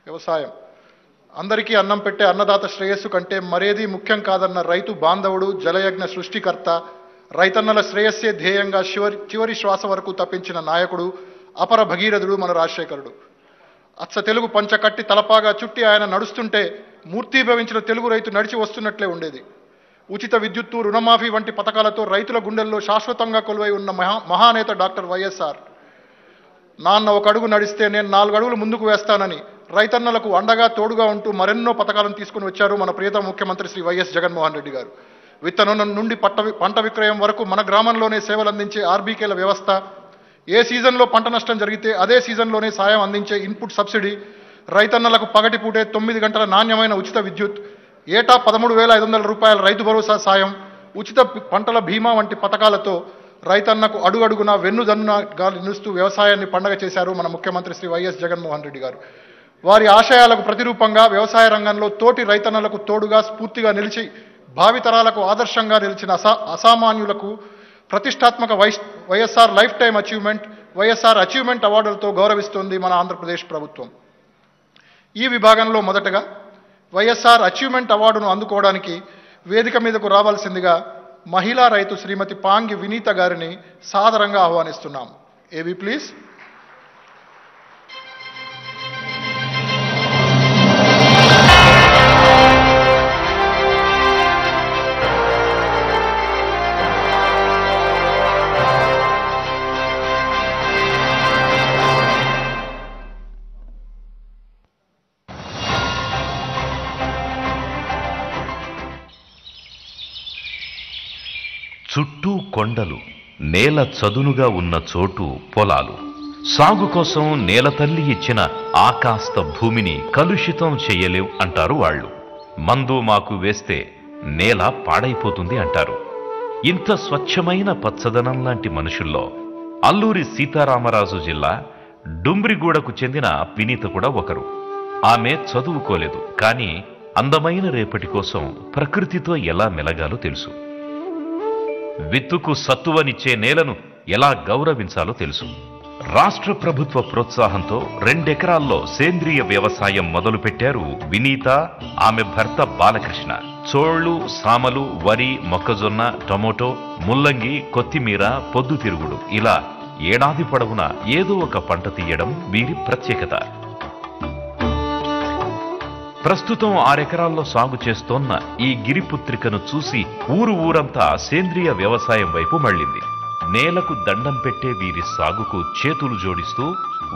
వ్యవసాయం అందరికీ అన్నం పెట్టే అన్నదాత శ్రేయస్సు కంటే మరేదీ ముఖ్యం కాదన్న రైతు బాంధవుడు, జలయజ్ఞ సృష్టికర్త, రైతన్నల శ్రేయస్సే ధ్యేయంగా చివరి శ్వాస వరకు తప్పించిన నాయకుడు, అపర భగీరథుడు మన రాజశేఖరుడు. అచ్చ తెలుగు పంచకట్టి తలపాగా చుట్టి ఆయన నడుస్తుంటే మూర్తీభవించిన తెలుగు రైతు నడిచి వస్తున్నట్లే ఉండేది. ఉచిత విద్యుత్తు, రుణమాఫీ వంటి పథకాలతో రైతుల గుండెల్లో శాశ్వతంగా కొలువై ఉన్న మహానేత డాక్టర్ వైఎస్ఆర్. నాన్న ఒక అడుగు నడిస్తే నేను 4 అడుగులు ముందుకు వేస్తానని రైతన్నలకు అండగా తోడుగా ఉంటూ మరెన్నో పథకాలను తీసుకుని వచ్చారు మన ప్రియతమ ముఖ్యమంత్రి శ్రీ వైఎస్ జగన్మోహన్ రెడ్డి గారు. విత్తనం నుండి పంట విక్రయం వరకు మన గ్రామంలోనే సేవలు అందించే ఆర్బీకేల వ్యవస్థ, ఏ సీజన్లో పంట నష్టం జరిగితే అదే సీజన్లోనే సాయం అందించే ఇన్పుట్ సబ్సిడీ, రైతన్నలకు పగటిపూటే 9 గంటల నాణ్యమైన ఉచిత విద్యుత్, ఏటా 13,500 రూపాయల రైతు భరోసా సాయం, ఉచిత పంటల బీమా వంటి పథకాలతో రైతన్నకు అడుగడుగున వెన్నుదన్నుగా నిలుస్తూ వ్యవసాయాన్ని పండగ చేశారు మన ముఖ్యమంత్రి శ్రీ వైఎస్ జగన్మోహన్ రెడ్డి గారు. వారి ఆశయాలకు ప్రతిరూపంగా వ్యవసాయ రంగంలో తోటి రైతన్నలకు తోడుగా స్ఫూర్తిగా నిలిచి భావితరాలకు ఆదర్శంగా నిలిచిన అసామాన్యులకు ప్రతిష్టాత్మక YSR lifetime achievement, YSR achievement అవార్డులతో గౌరవిస్తోంది మన ఆంధ్రప్రదేశ్ ప్రభుత్వం. ఈ విభాగంలో మొదటగా వైఎస్ఆర్ అచీవ్మెంట్ అవార్డును అందుకోవడానికి వేదిక మీదకు రావాల్సిందిగా మహిళా రైతు శ్రీమతి పాంగి వినీత గారిని సాదరంగా ఆహ్వానిస్తున్నాం. ఏవి ప్లీజ్. చుట్టూ కొండలు, నేల చదునుగా ఉన్న చోటు పొలాలు. సాగు కోసం నేల తల్లి ఇచ్చిన ఆకాస్త భూమిని కలుషితం చెయ్యలేవు అంటారు వాళ్ళు. మందు మాకు వేస్తే నేల పాడైపోతుంది అంటారు. ఇంత స్వచ్ఛమైన పచ్చదనం లాంటి మనుషుల్లో అల్లూరి సీతారామరాజు జిల్లా డుమ్రిగూడకు చెందిన వినీత కూడా ఒకరు. ఆమె చదువుకోలేదు, కానీ అందమైన రేపటి కోసం ప్రకృతితో ఎలా మెలగాలో తెలుసు. విత్తుకు సత్తువనిచ్చే నేలను ఎలా గౌరవించాలో తెలుసు. రాష్ట్ర ప్రభుత్వ ప్రోత్సాహంతో 2 ఎకరాల్లో సేంద్రియ వ్యవసాయం మొదలుపెట్టారు వినీత, ఆమె భర్త బాలకృష్ణ. చోళ్లు, సామలు, వరి, మొక్కజొన్న, టమోటో, ముల్లంగి, కొత్తిమీర, పొద్దుతిరుగుడు ఇలా ఏడాది పొడవునా ఏదో ఒక పంట తీయడం వీరి ప్రత్యేకత. ప్రస్తుతం 6 ఎకరాల్లో సాగు చేస్తోన్న ఈ గిరిపుత్రికను చూసి ఊరంతా సేంద్రియ వ్యవసాయం వైపు మళ్లింది. నేలకు దండం పెట్టే వీరి సాగుకు చేతులు జోడిస్తూ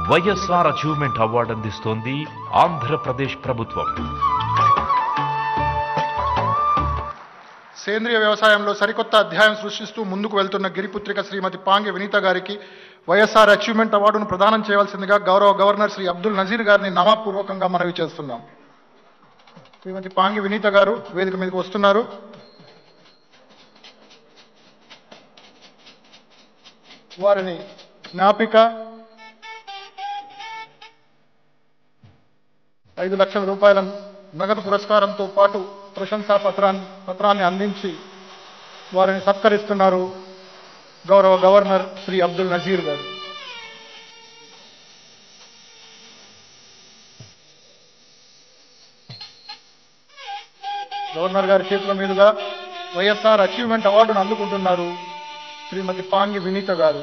వైఎస్ఆర్ అచీవ్మెంట్ అవార్డు అందిస్తోంది ఆంధ్రప్రదేశ్ ప్రభుత్వం. సేంద్రియ వ్యవసాయంలో సరికొత్త అధ్యాయం సృష్టిస్తూ ముందుకు వెళ్తున్న గిరిపుత్రిక శ్రీమతి పాంగి వినీత గారికి వైఎస్ఆర్ అచీవ్మెంట్ అవార్డును ప్రదానం చేయవలసిందిగా గౌరవ గవర్నర్ శ్రీ అబ్దుల్ నజీర్ గారిని నమఃపూర్వకంగా మనవి చేస్తున్నాం. శ్రీమతి పాంగి వినీత గారు వేదిక మీదకి వస్తున్నారు. వారిని జ్ఞాపిక 5 లక్షల రూపాయల నగదు పురస్కారంతో పాటు ప్రశంసా పత్రాన్ని అందించి వారిని సత్కరిస్తున్నారు గౌరవ గవర్నర్ శ్రీ అబ్దుల్ నజీర్ గారు. గవర్నర్ గారి చేతుల మీదుగా వైఎస్ఆర్ అచీవ్మెంట్ అవార్డును అందుకుంటున్నారు శ్రీమతి పాంగి వినీత గారు.